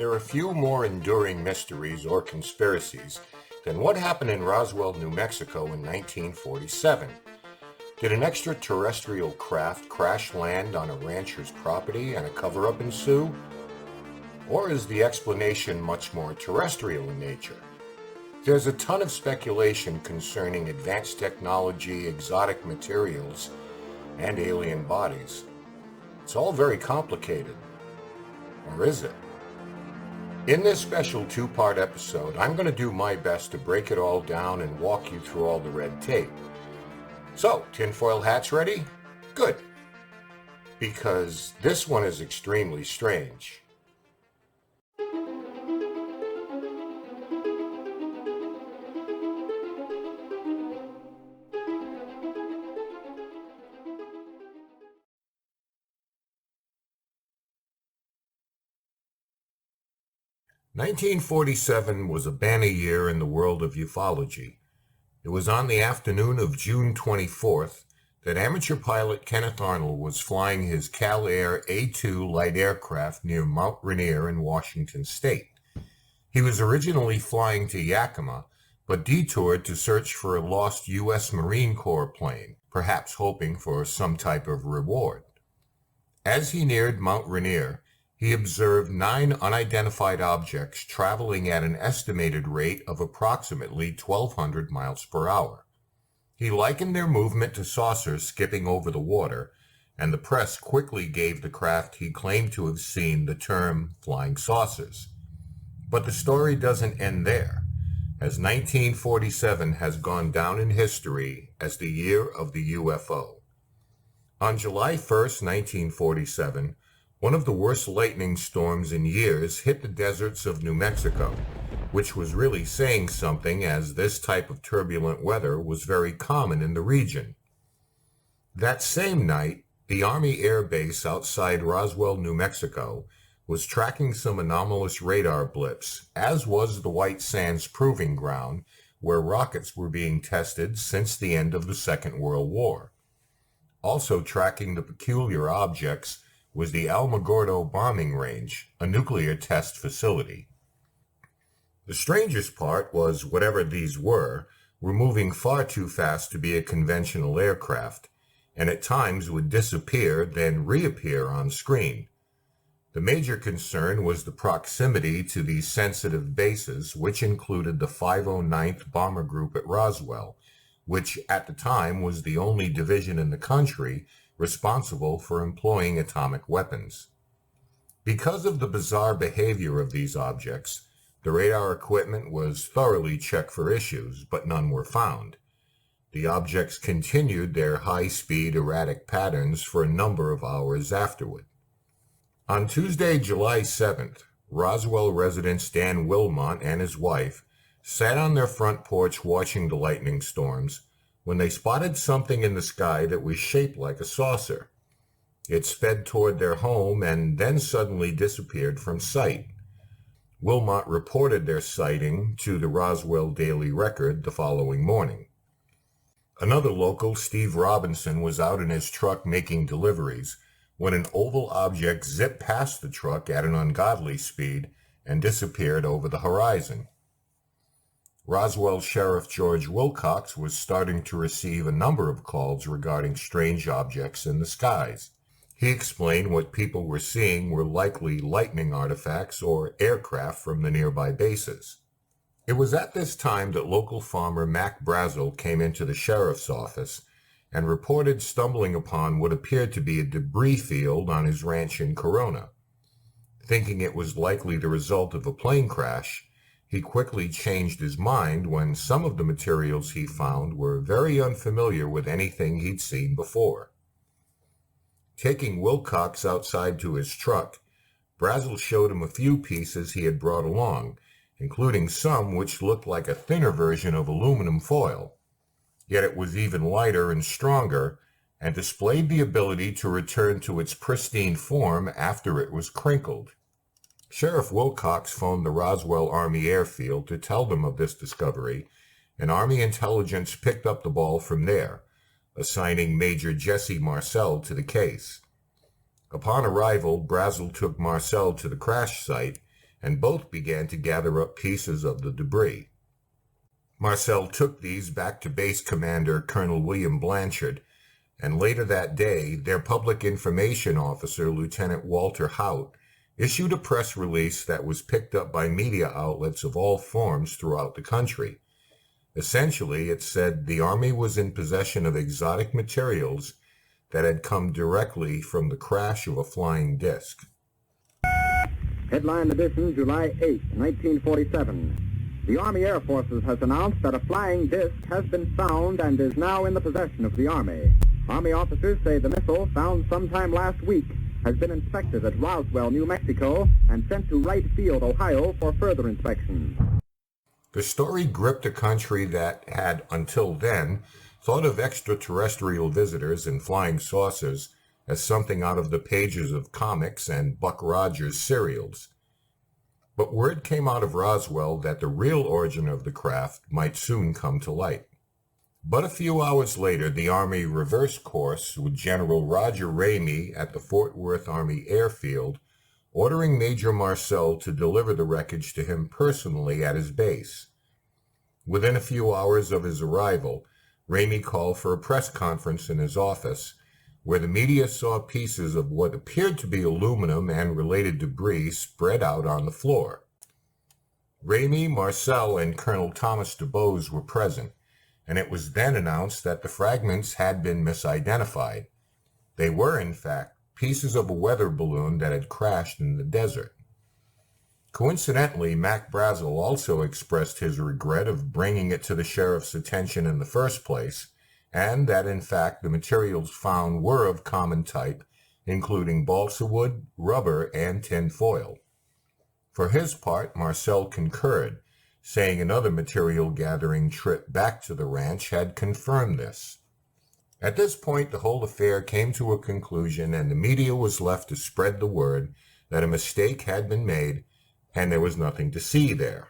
There are few more enduring mysteries or conspiracies than what happened in Roswell, New Mexico in 1947. Did an extraterrestrial craft crash land on a rancher's property and a cover-up ensue? Or is the explanation much more terrestrial in nature? There's a ton of speculation concerning advanced technology, exotic materials, and alien bodies. It's all very complicated. Or is it? In this special two-part episode, I'm going to do my best to break it all down and walk you through all the red tape. So, tinfoil hats ready? Good. Because this one is extremely strange. "1947 was a banner year in the world of ufology. It was on the afternoon of June 24th that amateur pilot Kenneth Arnold was flying his Cal Air A-2 light aircraft near Mount Rainier in Washington state. He was originally flying to Yakima, but detoured to search for a lost U.S. Marine Corps plane, perhaps hoping for some type of reward. As he neared Mount Rainier, he observed 9 unidentified objects traveling at an estimated rate of approximately 1,200 miles per hour. He likened their movement to saucers skipping over the water, and the press quickly gave the craft he claimed to have seen the term flying saucers. But the story doesn't end there, as 1947 has gone down in history as the year of the UFO. On July 1st, 1947, one of the worst lightning storms in years hit the deserts of New Mexico, which was really saying something as this type of turbulent weather was very common in the region. That same night, the Army Air Base outside Roswell, New Mexico, was tracking some anomalous radar blips, as was the White Sands Proving Ground, where rockets were being tested since the end of the Second World War. Also tracking the peculiar objects was the Alamogordo bombing range, a nuclear test facility. The strangest part was whatever these were moving far too fast to be a conventional aircraft, and at times would disappear, then reappear on screen. The major concern was the proximity to these sensitive bases, which included the 509th Bomber Group at Roswell, which at the time was the only division in the country responsible for employing atomic weapons. Because of the bizarre behavior of these objects, the radar equipment was thoroughly checked for issues, but none were found. The objects continued their high-speed, erratic patterns for a number of hours afterward. On Tuesday, July 7th, Roswell resident Stan Wilmot and his wife sat on their front porch watching the lightning storms when they spotted something in the sky that was shaped like a saucer. It sped toward their home and then suddenly disappeared from sight. Wilmot reported their sighting to the Roswell Daily Record the following morning. Another local, Steve Robinson, was out in his truck making deliveries when an oval object zipped past the truck at an ungodly speed and disappeared over the horizon. Roswell Sheriff George Wilcox was starting to receive a number of calls regarding strange objects in the skies. He explained what people were seeing were likely lightning artifacts or aircraft from the nearby bases. It was at this time that local farmer Mac Brazel came into the sheriff's office and reported stumbling upon what appeared to be a debris field on his ranch in Corona. Thinking it was likely the result of a plane crash, he quickly changed his mind when some of the materials he found were very unfamiliar with anything he'd seen before. Taking Wilcox outside to his truck, Brazel showed him a few pieces he had brought along, including some which looked like a thinner version of aluminum foil. Yet it was even lighter and stronger, and displayed the ability to return to its pristine form after it was crinkled. Sheriff Wilcox phoned the Roswell Army Airfield to tell them of this discovery, and Army intelligence picked up the ball from there, assigning Major Jesse Marcel to the case. Upon arrival, Brazel took Marcel to the crash site and both began to gather up pieces of the debris. Marcel took these back to Base Commander Colonel William Blanchard, and later that day, their public information officer, Lieutenant Walter Haut, issued a press release that was picked up by media outlets of all forms throughout the country. Essentially, it said the Army was in possession of exotic materials that had come directly from the crash of a flying disc. Headline edition, July 8, 1947. The Army Air Forces has announced that a flying disc has been found and is now in the possession of the Army. Army officers say the missile, found sometime last week, has been inspected at Roswell, New Mexico, and sent to Wright Field, Ohio, for further inspection. The story gripped a country that had, until then, thought of extraterrestrial visitors and flying saucers as something out of the pages of comics and Buck Rogers serials. But word came out of Roswell that the real origin of the craft might soon come to light. But a few hours later, the Army reversed course with General Roger Ramey at the Fort Worth Army Airfield, ordering Major Marcel to deliver the wreckage to him personally at his base. Within a few hours of his arrival, Ramey called for a press conference in his office, where the media saw pieces of what appeared to be aluminum and related debris spread out on the floor. Ramey, Marcel, and Colonel Thomas DuBose were present, and it was then announced that the fragments had been misidentified. They were, in fact, pieces of a weather balloon that had crashed in the desert. Coincidentally, Mac Brazel also expressed his regret of bringing it to the sheriff's attention in the first place, and that in fact the materials found were of common type, including balsa wood, rubber, and tin foil. For his part, Marcel concurred, saying another material gathering trip back to the ranch had confirmed this. At this point, the whole affair came to a conclusion, and the media was left to spread the word that a mistake had been made and there was nothing to see there.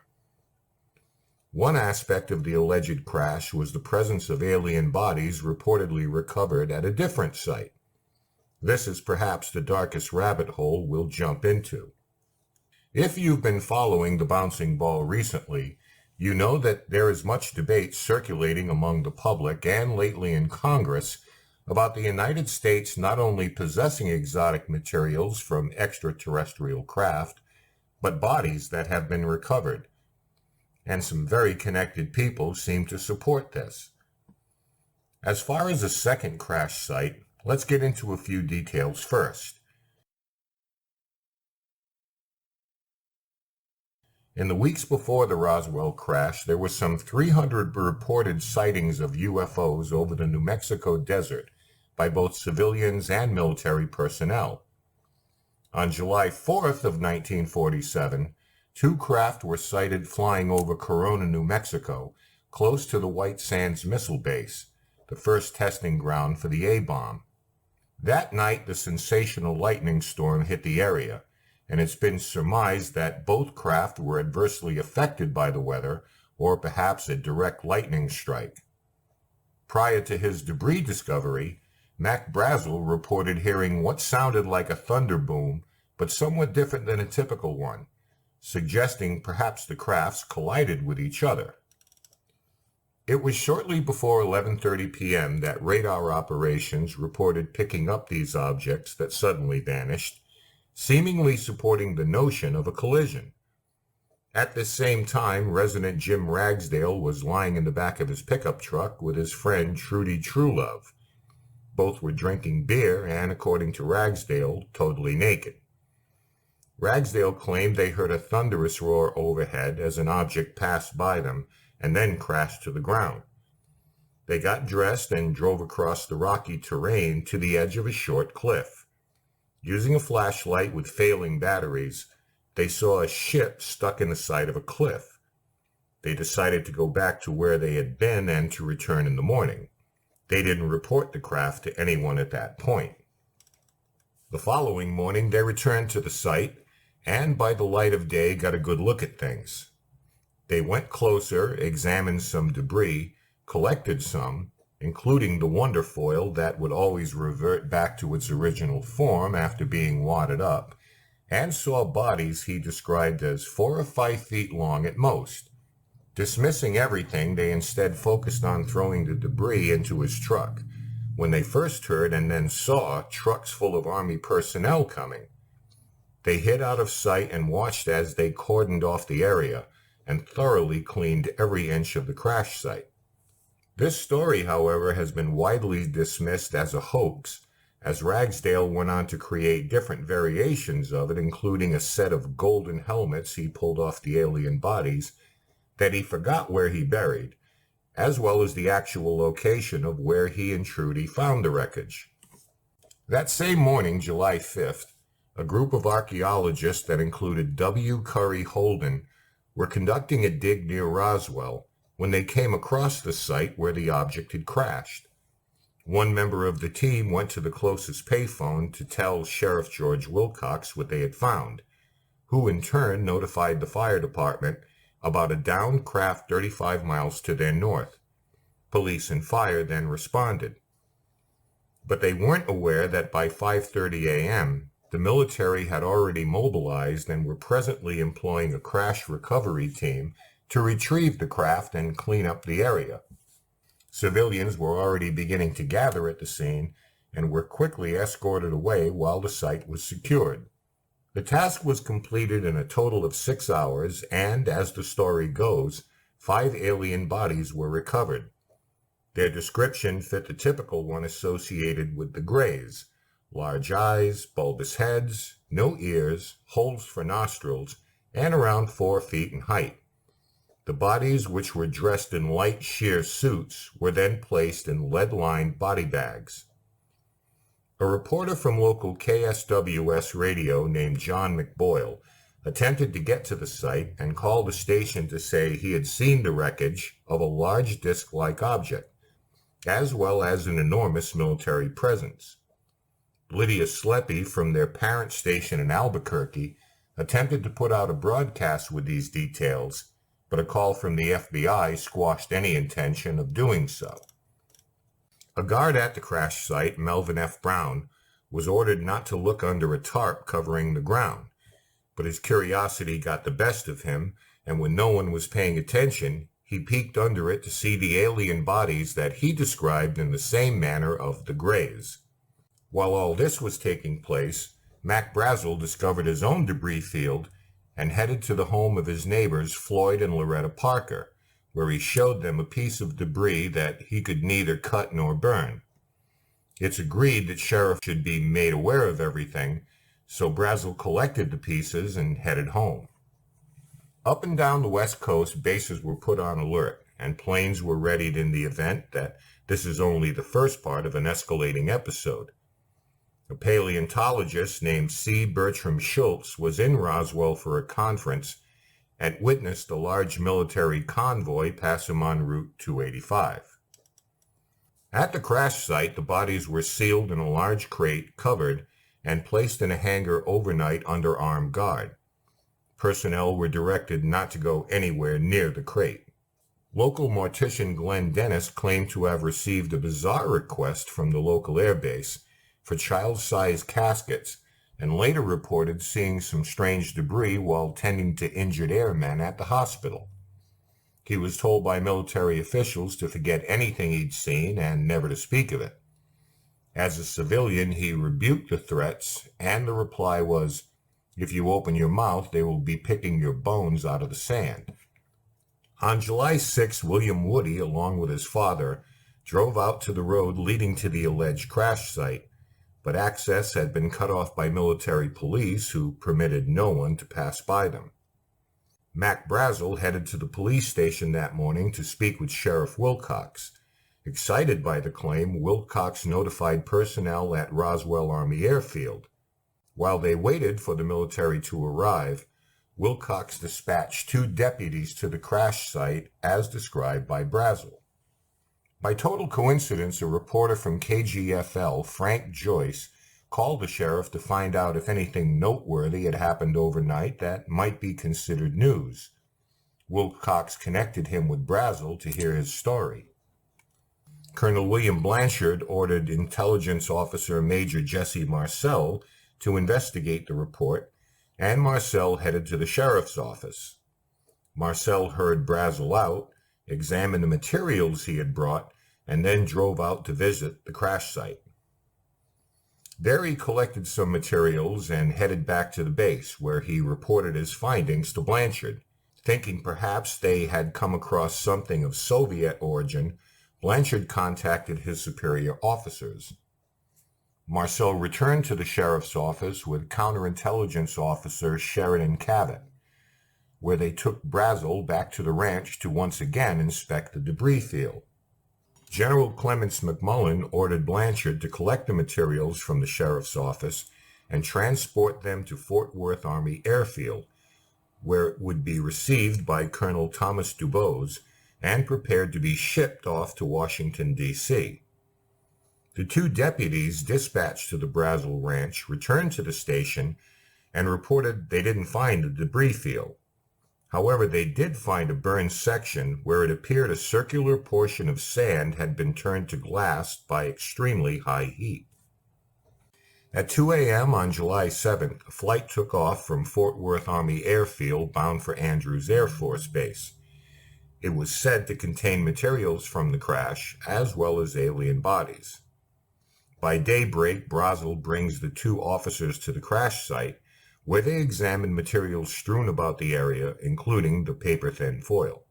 One aspect of the alleged crash was the presence of alien bodies reportedly recovered at a different site. This is perhaps the darkest rabbit hole we'll jump into. If you've been following the bouncing ball recently, you know that there is much debate circulating among the public and lately in Congress about the United States not only possessing exotic materials from extraterrestrial craft, but bodies that have been recovered. And some very connected people seem to support this. As far as the second crash site, let's get into a few details first. In the weeks before the Roswell crash, there were some 300 reported sightings of UFOs over the New Mexico desert by both civilians and military personnel. On July 4th of 1947, 2 craft were sighted flying over Corona, New Mexico, close to the White Sands Missile Base, the first testing ground for the A-bomb. That night, the sensational lightning storm hit the area, and it's been surmised that both craft were adversely affected by the weather, or perhaps a direct lightning strike. Prior to his debris discovery, Mac Brazel reported hearing what sounded like a thunder boom, but somewhat different than a typical one, suggesting perhaps the crafts collided with each other. It was shortly before 11:30 p.m. that radar operations reported picking up these objects that suddenly vanished, seemingly supporting the notion of a collision. At this same time, resident Jim Ragsdale was lying in the back of his pickup truck with his friend Trudy Truelove. Both were drinking beer and, according to Ragsdale, totally naked. Ragsdale claimed they heard a thunderous roar overhead as an object passed by them and then crashed to the ground. They got dressed and drove across the rocky terrain to the edge of a short cliff. Using a flashlight with failing batteries, they saw a ship stuck in the side of a cliff. They decided to go back to where they had been and to return in the morning. They didn't report the craft to anyone at that point. The following morning, they returned to the site and, by the light of day, got a good look at things. They went closer, examined some debris, collected some, including the wonderfoil that would always revert back to its original form after being wadded up, and saw bodies he described as 4 or 5 feet long at most. Dismissing everything, they instead focused on throwing the debris into his truck, when they first heard and then saw trucks full of Army personnel coming. They hid out of sight and watched as they cordoned off the area and thoroughly cleaned every inch of the crash site. This story, however, has been widely dismissed as a hoax, as Ragsdale went on to create different variations of it, including a set of golden helmets he pulled off the alien bodies that he forgot where he buried, as well as the actual location of where he and Trudy found the wreckage. That same morning, July 5th, a group of archaeologists that included W. Curry Holden were conducting a dig near Roswell when they came across the site where the object had crashed. One member of the team went to the closest payphone to tell Sheriff George Wilcox what they had found, who in turn notified the fire department about a downed craft 35 miles to their north. Police and fire then responded. But they weren't aware that by 5:30 a.m., the military had already mobilized and were presently employing a crash recovery team to retrieve the craft and clean up the area. Civilians were already beginning to gather at the scene and were quickly escorted away while the site was secured. The task was completed in a total of 6 hours, and, as the story goes, 5 alien bodies were recovered. Their description fit the typical one associated with the Greys: large eyes, bulbous heads, no ears, holes for nostrils, and around 4 feet in height. The bodies, which were dressed in light sheer suits, were then placed in lead-lined body bags. A reporter from local KSWS radio named John McBoyle attempted to get to the site and called the station to say he had seen the wreckage of a large disc-like object, as well as an enormous military presence. Lydia Sleppy from their parent station in Albuquerque attempted to put out a broadcast with these details, but a call from the FBI squashed any intention of doing so. A guard at the crash site, Melvin F. Brown, was ordered not to look under a tarp covering the ground, but his curiosity got the best of him, and when no one was paying attention, he peeked under it to see the alien bodies that he described in the same manner of the Greys. While all this was taking place, Mac Brazel discovered his own debris field and headed to the home of his neighbors Floyd and Loretta Parker, where he showed them a piece of debris that he could neither cut nor burn. It's agreed that Sheriff should be made aware of everything, so Brazel collected the pieces and headed home. Up and down the West Coast, bases were put on alert, and planes were readied in the event that this is only the first part of an escalating episode. A paleontologist named C. Bertram Schultz was in Roswell for a conference and witnessed a large military convoy pass him on Route 285. At the crash site, the bodies were sealed in a large crate, covered, and placed in a hangar overnight under armed guard. Personnel were directed not to go anywhere near the crate. Local mortician Glenn Dennis claimed to have received a bizarre request from the local airbase for child-sized caskets, and later reported seeing some strange debris while tending to injured airmen at the hospital. He was told by military officials to forget anything he'd seen and never to speak of it. As a civilian, he rebuked the threats, and the reply was, "If you open your mouth, they will be picking your bones out of the sand." On July 6, William Woody, along with his father, drove out to the road leading to the alleged crash site, but access had been cut off by military police who permitted no one to pass by them. Mac Brazel headed to the police station that morning to speak with Sheriff Wilcox. Excited by the claim, Wilcox notified personnel at Roswell Army Airfield. While they waited for the military to arrive, Wilcox dispatched 2 deputies to the crash site as described by Brazel. By total coincidence, a reporter from KGFL, Frank Joyce, called the sheriff to find out if anything noteworthy had happened overnight that might be considered news. Wilcox connected him with Brazel to hear his story. Colonel William Blanchard ordered Intelligence Officer Major Jesse Marcel to investigate the report, and Marcel headed to the sheriff's office. Marcel heard Brazel out, examined the materials he had brought, and then drove out to visit the crash site. There he collected some materials and headed back to the base, where he reported his findings to Blanchard. Thinking perhaps they had come across something of Soviet origin, Blanchard contacted his superior officers. Marcel returned to the sheriff's office with counterintelligence officer Sheridan Cabot, where they took Brazel back to the ranch to once again inspect the debris field. General Clements McMullen ordered Blanchard to collect the materials from the sheriff's office and transport them to Fort Worth Army Airfield, where it would be received by Colonel Thomas Dubose and prepared to be shipped off to Washington, D.C. The two deputies dispatched to the Brazel Ranch returned to the station and reported they didn't find the debris field. However, they did find a burned section where it appeared a circular portion of sand had been turned to glass by extremely high heat. At 2 a.m. on July 7th, a flight took off from Fort Worth Army Airfield bound for Andrews Air Force Base. It was said to contain materials from the crash as well as alien bodies. By daybreak, Brazel brings the two officers to the crash site, where they examine materials strewn about the area, including the paper-thin foil.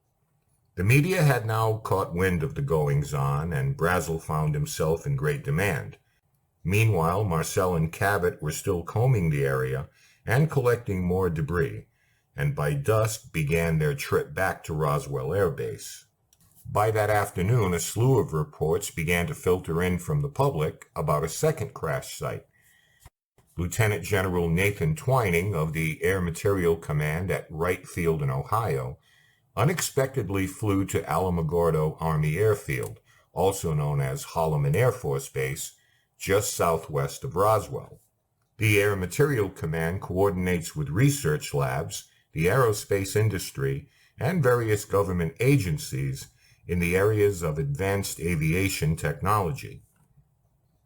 The media had now caught wind of the goings-on, and Brazel found himself in great demand. Meanwhile, Marcel and Cabot were still combing the area and collecting more debris, and by dusk began their trip back to Roswell Air Base. By that afternoon, a slew of reports began to filter in from the public about a second crash site. Lieutenant General Nathan Twining of the Air Material Command at Wright Field in Ohio unexpectedly flew to Alamogordo Army Airfield, also known as Holloman Air Force Base, just southwest of Roswell. The Air Material Command coordinates with research labs, the aerospace industry, and various government agencies in the areas of advanced aviation technology.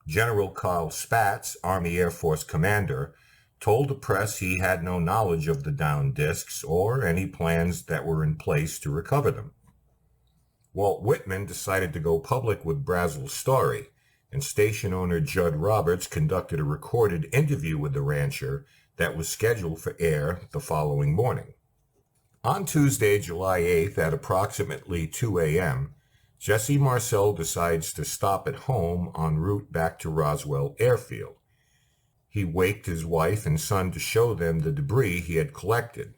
General Carl Spaatz, Army Air Force commander, told the press he had no knowledge of the downed discs or any plans that were in place to recover them. Walt Whitman decided to go public with Brazel's story, and station owner Judd Roberts conducted a recorded interview with the rancher that was scheduled for air the following morning. On Tuesday, July 8th at approximately 2 a.m., Jesse Marcel decides to stop at home en route back to Roswell Airfield. He waked his wife and son to show them the debris he had collected.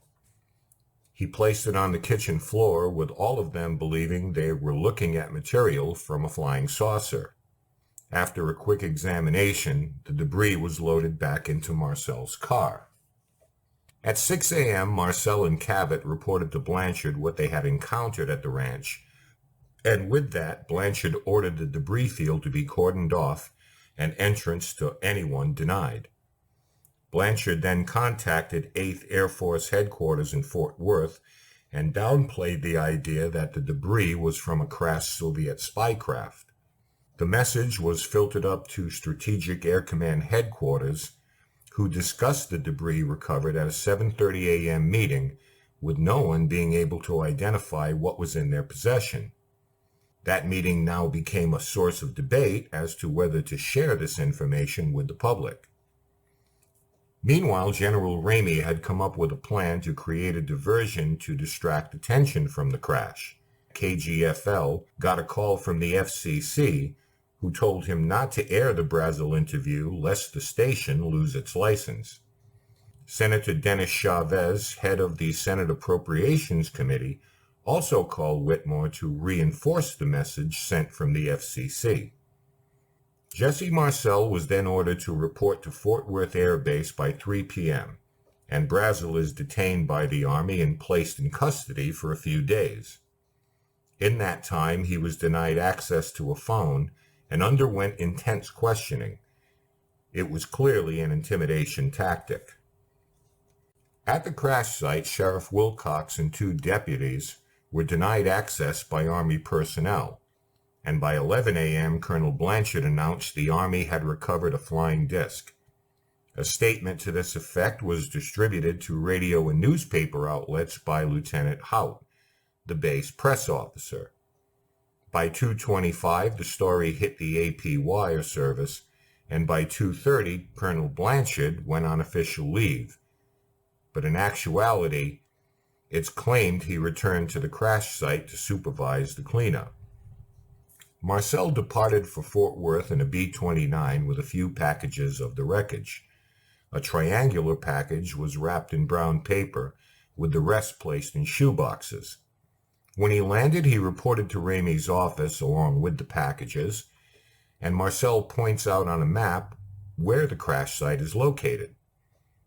He placed it on the kitchen floor, with all of them believing they were looking at material from a flying saucer. After a quick examination, the debris was loaded back into Marcel's car. At 6 a.m., Marcel and Cabot reported to Blanchard what they had encountered at the ranch, and with that, Blanchard ordered the debris field to be cordoned off and entrance to anyone denied. Blanchard then contacted 8th Air Force Headquarters in Fort Worth and downplayed the idea that the debris was from a crashed Soviet spy craft. The message was filtered up to Strategic Air Command Headquarters, who discussed the debris recovered at a 7:30 a.m. meeting, with no one being able to identify what was in their possession. That meeting now became a source of debate as to whether to share this information with the public. Meanwhile, General Ramey had come up with a plan to create a diversion to distract attention from the crash. KGFL got a call from the FCC, who told him not to air the Brazel interview lest the station lose its license. Senator Dennis Chavez, head of the Senate Appropriations Committee, also called Whitmore to reinforce the message sent from the FCC. Jesse Marcel was then ordered to report to Fort Worth Air Base by 3 p.m., and Brazel is detained by the Army and placed in custody for a few days. In that time, he was denied access to a phone and underwent intense questioning. It was clearly an intimidation tactic. At the crash site, Sheriff Wilcox and two deputies were denied access by Army personnel, and by 11 a.m. Colonel Blanchard announced the Army had recovered a flying disc. A statement to this effect was distributed to radio and newspaper outlets by Lieutenant Hout, the base press officer. By 2:25, the story hit the AP wire service, and by 2:30, Colonel Blanchard went on official leave. But in actuality, it's claimed he returned to the crash site to supervise the cleanup. Marcel departed for Fort Worth in a B-29 with a few packages of the wreckage. A triangular package was wrapped in brown paper, with the rest placed in shoeboxes. When he landed, he reported to Ramey's office along with the packages, and Marcel points out on a map where the crash site is located.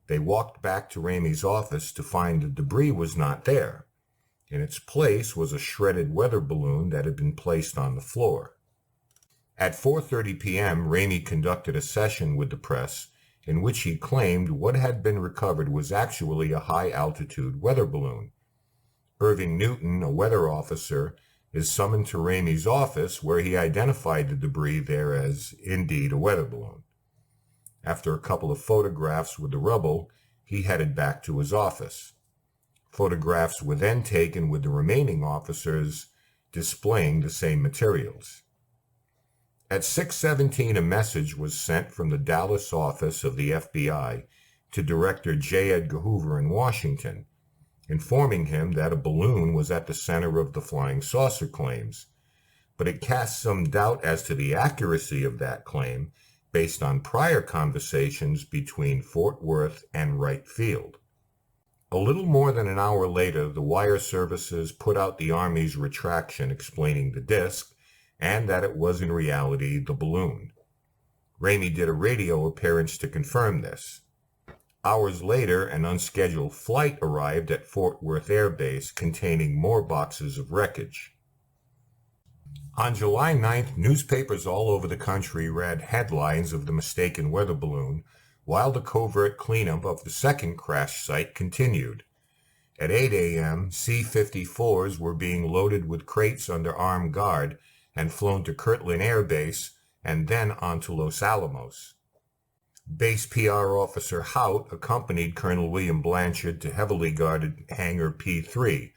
They walked back to Ramey's office to find the debris was not there. In its place was a shredded weather balloon that had been placed on the floor. At 4:30 p.m., Ramey conducted a session with the press in which he claimed what had been recovered was actually a high-altitude weather balloon. Irving Newton, a weather officer, is summoned to Ramey's office, where he identified the debris there as indeed a weather balloon. After a couple of photographs with the rubble, he headed back to his office. Photographs were then taken with the remaining officers displaying the same materials. At 6:17, a message was sent from the Dallas office of the FBI to Director J. Edgar Hoover in Washington, informing him that a balloon was at the center of the flying saucer claims, but it cast some doubt as to the accuracy of that claim based on prior conversations between Fort Worth and Wright Field. A little more than an hour later, the wire services put out the Army's retraction explaining the disk, and that it was in reality the balloon. Ramey did a radio appearance to confirm this. Hours later, an unscheduled flight arrived at Fort Worth Air Base containing more boxes of wreckage. On July 9th, newspapers all over the country read headlines of the mistaken weather balloon, while the covert cleanup of the second crash site continued. At 8 a.m., C-54s were being loaded with crates under armed guard and flown to Kirtland Air Base and then on to Los Alamos. Base PR officer Hout accompanied Colonel William Blanchard to heavily guarded Hangar P-3,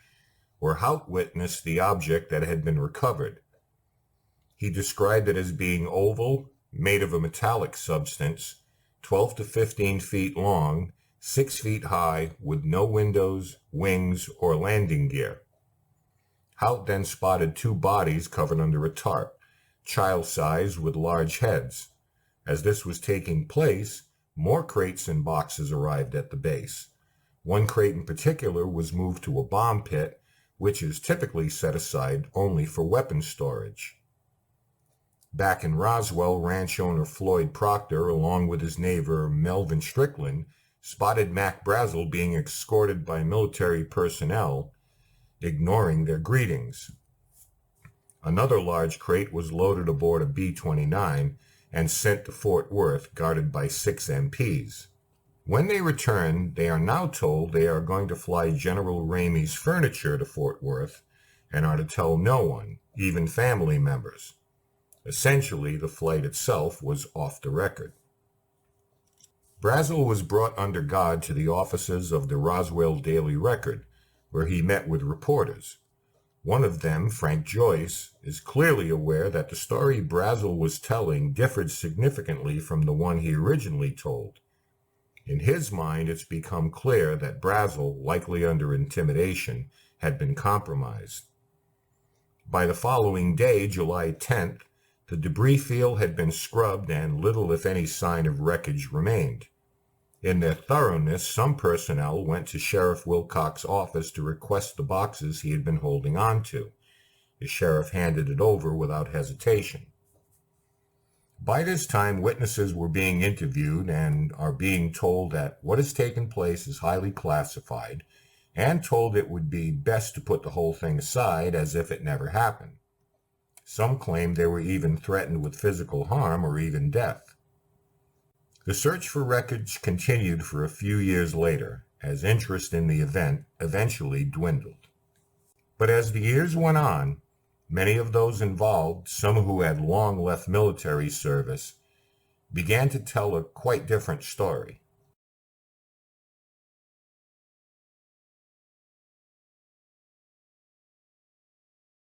where Hout witnessed the object that had been recovered. He described it as being oval, made of a metallic substance, 12 to 15 feet long, 6 feet high, with no windows, wings, or landing gear. Hout then spotted two bodies covered under a tarp, child-sized with large heads. As this was taking place, more crates and boxes arrived at the base. One crate in particular was moved to a bomb pit, which is typically set aside only for weapons storage. Back in Roswell, ranch owner Floyd Proctor, along with his neighbor Melvin Strickland, spotted Mac Brazel being escorted by military personnel, ignoring their greetings. Another large crate was loaded aboard a B-29 and sent to Fort Worth, guarded by 6 MPs. When they return, they are now told they are going to fly General Ramey's furniture to Fort Worth and are to tell no one, even family members. Essentially, the flight itself was off the record. Brazel was brought under guard to the offices of the Roswell Daily Record, where he met with reporters. One of them, Frank Joyce, is clearly aware that the story Brazel was telling differed significantly from the one he originally told. In his mind, it's become clear that Brazel, likely under intimidation, had been compromised. By the following day, July 10th, the debris field had been scrubbed and little if any sign of wreckage remained. In their thoroughness, some personnel went to Sheriff Wilcox's office to request the boxes he had been holding on to. The sheriff handed it over without hesitation. By this time, witnesses were being interviewed and are being told that what has taken place is highly classified, and told it would be best to put the whole thing aside as if it never happened. Some claimed they were even threatened with physical harm or even death. The search for wreckage continued for a few years later, as interest in the event eventually dwindled. But as the years went on, many of those involved, some who had long left military service, began to tell a quite different story.